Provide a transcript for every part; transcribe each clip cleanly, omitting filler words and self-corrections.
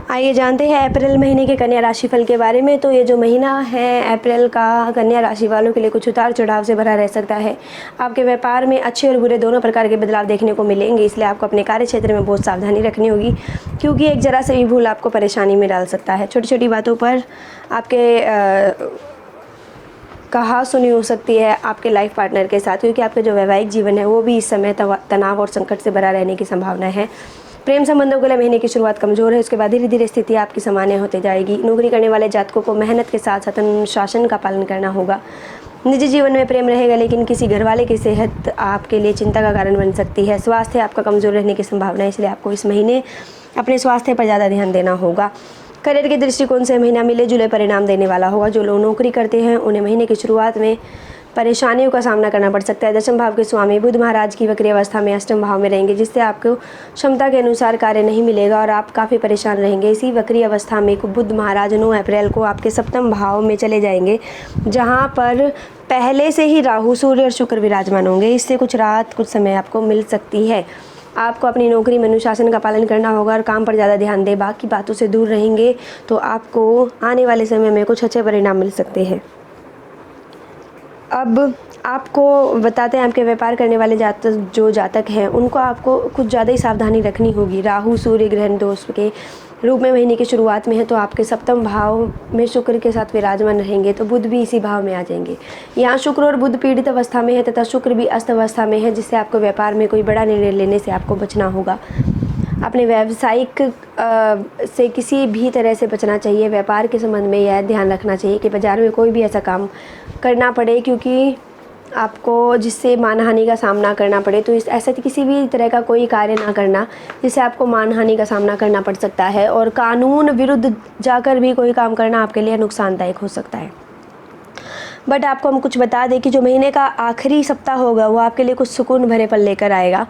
आइए जानते हैं अप्रैल महीने के कन्या राशि फल के बारे में। तो ये जो महीना है अप्रैल का, कन्या राशि वालों के लिए कुछ उतार चढ़ाव से भरा रह सकता है। आपके व्यापार में अच्छे और बुरे दोनों प्रकार के बदलाव देखने को मिलेंगे, इसलिए आपको अपने कार्य क्षेत्र में बहुत सावधानी रखनी होगी, क्योंकि एक जरा से भी भूल आपको परेशानी में डाल सकता है। छोटी छोटी बातों पर आपके कहा सुनी हो सकती है आपके लाइफ पार्टनर के साथ, क्योंकि आपका जो वैवाहिक जीवन है वो भी इस समय तनाव और संकट से भरा रहने की संभावना है। प्रेम संबंधों के लिए महीने की शुरुआत कमजोर है, उसके बाद धीरे धीरे स्थिति आपकी सामान्य होती जाएगी। नौकरी करने वाले जातकों को मेहनत के साथ साथ अनुशासन का पालन करना होगा। निजी जीवन में प्रेम रहेगा, लेकिन किसी घरवाले की सेहत आपके लिए चिंता का कारण बन सकती है। स्वास्थ्य आपका कमजोर रहने की संभावना है, इसलिए आपको इस महीने अपने स्वास्थ्य पर ज़्यादा ध्यान देना होगा। करियर के दृष्टिकोण से महीना मिले जुले परिणाम देने वाला होगा। जो लोग नौकरी करते हैं उन्हें महीने की शुरुआत में परेशानियों का सामना करना पड़ सकता है। दशम भाव के स्वामी बुध महाराज की वक्री अवस्था में अष्टम भाव में रहेंगे, जिससे आपको क्षमता के अनुसार कार्य नहीं मिलेगा और आप काफ़ी परेशान रहेंगे। इसी वक्री अवस्था में बुध महाराज 9 अप्रैल को आपके सप्तम भाव में चले जाएंगे, जहाँ पर पहले से ही राहु, सूर्य और शुक्र विराजमान होंगे। इससे कुछ राहत कुछ समय आपको मिल सकती है। आपको अपनी नौकरी में अनुशासन का पालन करना होगा और काम पर ज़्यादा ध्यान दें। बाकी बातों से दूर रहेंगे तो आपको आने वाले समय में कुछ अच्छे परिणाम मिल सकते हैं। अब आपको बताते हैं, आपके व्यापार करने वाले जातक हैं उनको आपको कुछ ज़्यादा ही सावधानी रखनी होगी। राहु सूर्य ग्रहण दोष के रूप में महीने की शुरुआत में है, तो आपके सप्तम भाव में शुक्र के साथ विराजमान रहेंगे, तो बुध भी इसी भाव में आ जाएंगे। यहाँ शुक्र और बुध पीड़ित अवस्था में है तथा शुक्र भी अस्त अवस्था में है, जिससे आपको व्यापार में कोई बड़ा निर्णय लेने से आपको बचना होगा। अपने व्यावसायिक से किसी भी तरह से बचना चाहिए। व्यापार के संबंध में यह ध्यान रखना चाहिए कि बाजार में कोई भी ऐसा काम करना पड़े क्योंकि आपको जिससे मानहानि का सामना करना पड़े, तो इस ऐसा किसी भी तरह का कोई कार्य ना करना जिससे आपको मानहानि का सामना करना पड़ सकता है। और कानून विरुद्ध जाकर भी कोई काम करना आपके लिए नुकसानदायक हो सकता है। बट आपको हम कुछ बता दें कि जो महीने का आखिरी सप्ताह होगा वो आपके लिए कुछ सुकून भरे पल लेकर आएगा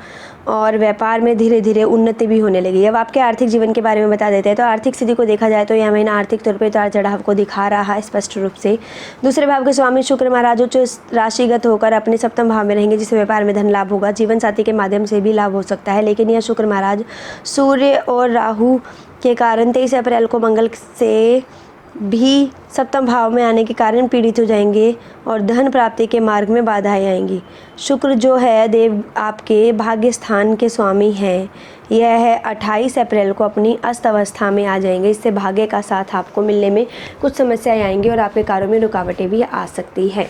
और व्यापार में धीरे धीरे उन्नति भी होने लगी। अब आपके आर्थिक जीवन के बारे में बता देते हैं। तो आर्थिक स्थिति को देखा जाए तो यह महीना आर्थिक तौर पर उतार चढ़ाव को दिखा रहा है स्पष्ट रूप से। दूसरे भाव के स्वामी शुक्र महाराज उच्च राशिगत होकर अपने सप्तम भाव में रहेंगे, जिससे व्यापार में धन लाभ होगा। जीवन साथी के माध्यम से भी लाभ हो सकता है, लेकिन यह शुक्र महाराज सूर्य और राहु के कारण 23 अप्रैल को मंगल से भी सप्तम भाव में आने के कारण पीड़ित हो जाएंगे और धन प्राप्ति के मार्ग में बाधाएं आएंगी। शुक्र जो है देव आपके भाग्य स्थान के स्वामी हैं, यह है 28 अप्रैल को अपनी अस्त अवस्था में आ जाएंगे। इससे भाग्य का साथ आपको मिलने में कुछ समस्याएं आएंगी और आपके कार्यों में रुकावटें भी आ सकती है।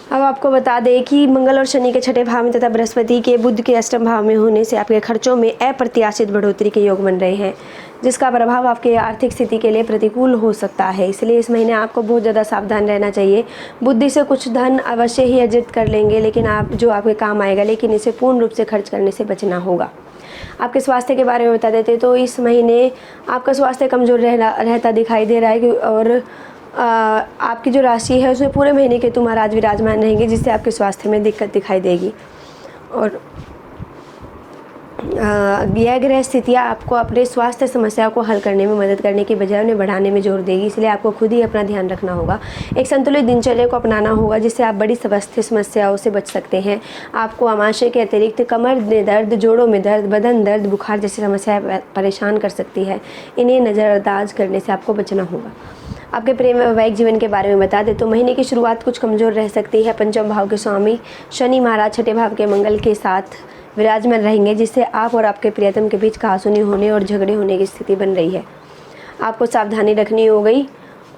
अब आपको बता दें कि मंगल और शनि के छठे भाव में तथा बृहस्पति के बुध के अष्टम भाव में होने से आपके खर्चों में अप्रत्याशित बढ़ोतरी के योग बन रहे हैं, जिसका प्रभाव आपके आर्थिक स्थिति के लिए प्रतिकूल हो सकता है। इसलिए इस महीने आपको बहुत ज़्यादा सावधान रहना चाहिए। बुद्धि से कुछ धन अवश्य ही अर्जित कर लेंगे, लेकिन आपके काम आएगा, लेकिन इसे पूर्ण रूप से खर्च करने से बचना होगा। आपके स्वास्थ्य के बारे में बता देते तो इस महीने आपका स्वास्थ्य कमज़ोर रहता दिखाई दे रहा है और आपकी जो राशि है उसमें पूरे महीने केतु महाराज विराजमान रहेंगे, जिससे आपके स्वास्थ्य में दिक्कत दिखाई देगी। और यह ग्रह स्थितियाँ आपको अपने स्वास्थ्य समस्या को हल करने में मदद करने की बजाय उन्हें बढ़ाने में जोर देगी, इसलिए आपको खुद ही अपना ध्यान रखना होगा। एक संतुलित दिनचर्या को अपनाना होगा, जिससे आप बड़ी स्वास्थ्य समस्याओं से बच सकते हैं। आपको आमाशय के अतिरिक्त कमर में दर्द, जोड़ों में दर्द, बदन दर्द, बुखार जैसी समस्याएं परेशान कर सकती है। इन्हें नज़रअंदाज करने से आपको बचना होगा। आपके प्रेम वैवाहिक जीवन के बारे में बता दें तो महीने की शुरुआत कुछ कमज़ोर रह सकती है। पंचम भाव के स्वामी शनि महाराज छठे भाव के मंगल के साथ विराजमान रहेंगे, जिससे आप और आपके प्रियतम के बीच कहासुनी होने और झगड़े होने की स्थिति बन रही है। आपको सावधानी रखनी हो गई।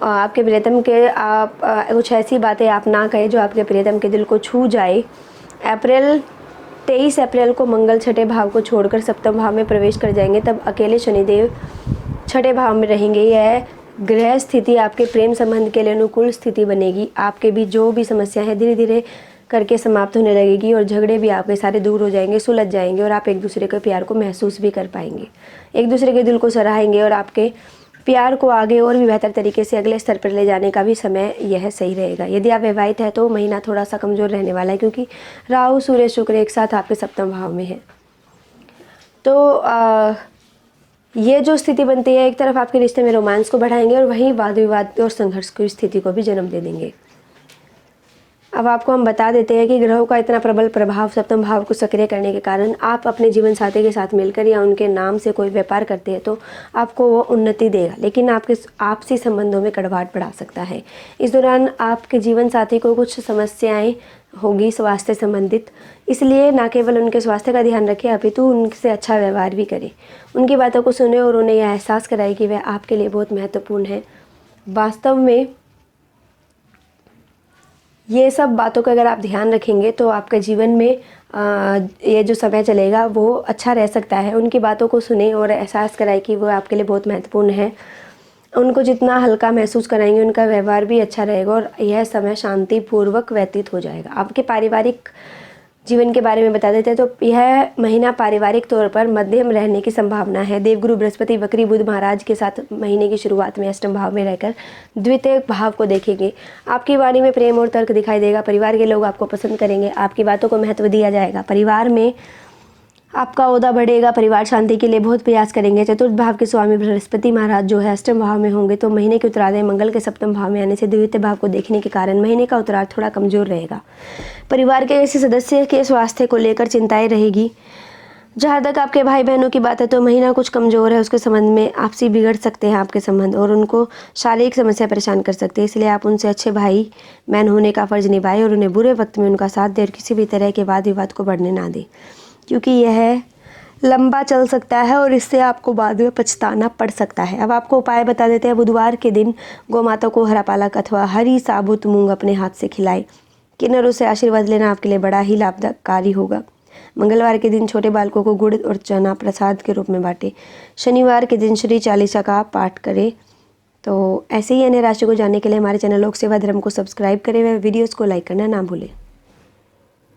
आपके प्रियतम के आप कुछ ऐसी बातें आप ना कहें जो आपके प्रियतम के दिल को छू जाए। 23 अप्रैल को मंगल छठे भाव को छोड़कर सप्तम भाव में प्रवेश कर जाएंगे, तब अकेले शनिदेव छठे भाव में रहेंगे। यह ग्रह स्थिति आपके प्रेम संबंध के लिए अनुकूल स्थिति बनेगी। आपके बीच जो भी समस्या है धीरे धीरे करके समाप्त होने लगेगी और झगड़े भी आपके सारे दूर हो जाएंगे, सुलझ जाएंगे और आप एक दूसरे के प्यार को महसूस भी कर पाएंगे, एक दूसरे के दिल को सराहेंगे और आपके प्यार को आगे और भी बेहतर तरीके से अगले स्तर पर ले जाने का भी समय यह सही रहेगा। यदि आप विवाहित है तो महीना थोड़ा सा कमज़ोर रहने वाला है, क्योंकि राहु सूर्य शुक्र एक साथ आपके सप्तम भाव में है। तो ये जो स्थिति बनती है, एक तरफ आपके रिश्ते में रोमांस को बढ़ाएंगे और वहीं वाद विवाद और संघर्ष की स्थिति को भी जन्म दे देंगे। अब आपको हम बता देते हैं कि ग्रहों का इतना प्रबल प्रभाव सप्तम भाव को सक्रिय करने के कारण आप अपने जीवन साथी के साथ मिलकर या उनके नाम से कोई व्यापार करते हैं तो आपको वो उन्नति देगा, लेकिन आपके आपसी संबंधों में कड़वाहट बढ़ा सकता है। इस दौरान आपके जीवन साथी को कुछ समस्याएं होगी स्वास्थ्य संबंधित, इसलिए ना केवल उनके स्वास्थ्य का ध्यान रखें अपितु उनसे अच्छा व्यवहार भी करें। उनकी बातों को सुने और उन्हें यह एहसास कराएं कि वह आपके लिए बहुत महत्वपूर्ण है। वास्तव में ये सब बातों का अगर आप ध्यान रखेंगे तो आपके जीवन में ये जो समय चलेगा वो अच्छा रह सकता है। उनकी बातों को सुने और एहसास कराएं कि वो आपके लिए बहुत महत्वपूर्ण है। उनको जितना हल्का महसूस कराएंगे उनका व्यवहार भी अच्छा रहेगा और यह समय शांतिपूर्वक व्यतीत हो जाएगा। आपके पारिवारिक जीवन के बारे में बता देते हैं तो यह महीना पारिवारिक तौर पर मध्यम रहने की संभावना है। देवगुरु बृहस्पति वक्री बुध महाराज के साथ महीने की शुरुआत में अष्टम भाव में रहकर द्वितीय भाव को देखेंगे। आपकी वाणी में प्रेम और तर्क दिखाई देगा। परिवार के लोग आपको पसंद करेंगे। आपकी बातों को महत्व दिया जाएगा। परिवार में आपका ओहदा बढ़ेगा। परिवार शांति के लिए बहुत प्रयास करेंगे। चतुर्थ भाव के स्वामी बृहस्पति महाराज जो है अष्टम भाव में होंगे तो महीने के उत्तरार्ध में मंगल के सप्तम भाव में आने से द्वितीय भाव को देखने के कारण महीने का उत्तरार्ध थोड़ा कमजोर रहेगा। परिवार के किसी सदस्य के स्वास्थ्य को लेकर चिंताएं रहेगी। जहाँ तक आपके भाई बहनों की बात है तो महीना कुछ कमज़ोर है। उसके संबंध में आपसी बिगड़ सकते हैं आपके संबंध और उनको शारीरिक समस्या परेशान कर सकते हैं। इसलिए आप उनसे अच्छे भाई बहन होने का फ़र्ज़ निभाएं और उन्हें बुरे वक्त में उनका साथ दें और किसी भी तरह के वाद विवाद को बढ़ने ना दें, क्योंकि यह लंबा चल सकता है और इससे आपको बाद में पछताना पड़ सकता है। अब आपको उपाय बता देते हैं। बुधवार के दिन गौ माता को हरा पालक अथवा हरी साबुत मूंग अपने हाथ से खिलाएं। किन्नरों से आशीर्वाद लेना आपके लिए बड़ा ही लाभकारी होगा। मंगलवार के दिन छोटे बालकों को गुड़ और चना प्रसाद के रूप में बांटें। शनिवार के दिन श्री चालीसा का पाठ करें। तो ऐसे ही अन्य राशि को जानने के लिए हमारे चैनल लोक सेवा धर्म को सब्सक्राइब करें व वीडियोज़ को लाइक करना ना भूलें।